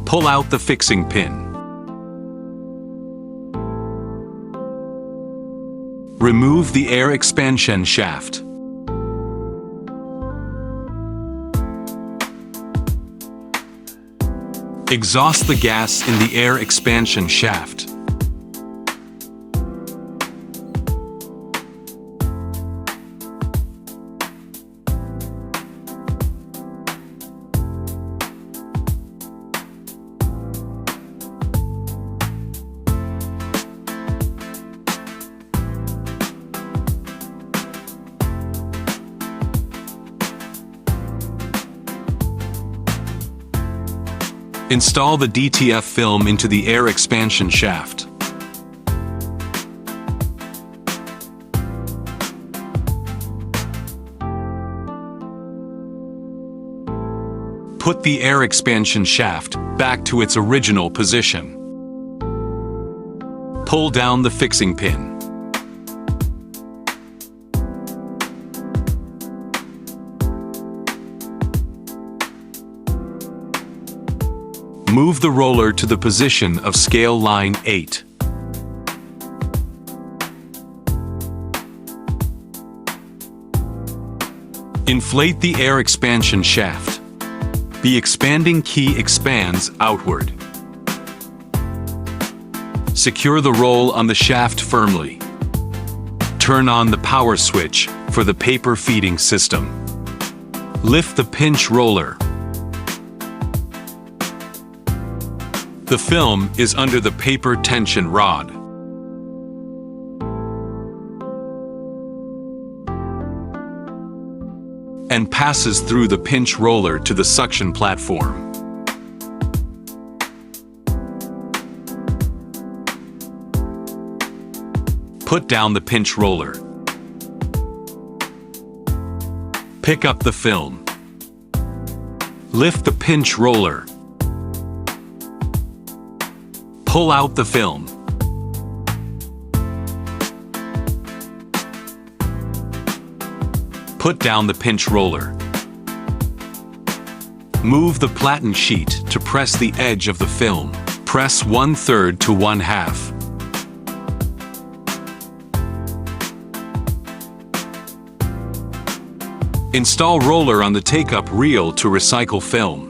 Pull out the fixing pin. Remove the air expansion shaft. Exhaust the gas in the air expansion shaft. Install the DTF film into the air expansion shaft. Put the air expansion shaft back to its original position. Pull down the fixing pin. Move the roller to the position of scale line 8. Inflate the air expansion shaft. The expanding key expands outward. Secure the roll on the shaft firmly. Turn on the power switch for the paper feeding system. Lift the pinch roller. The film is under the paper tension rod. And passes through the pinch roller to the suction platform. Put down the pinch roller. Pick up the film. Lift the pinch roller. Pull out the film. Put down the pinch roller. Move the platen sheet to press the edge of the film. Press 1/3 to 1/2. Install roller on the take-up reel to recycle film.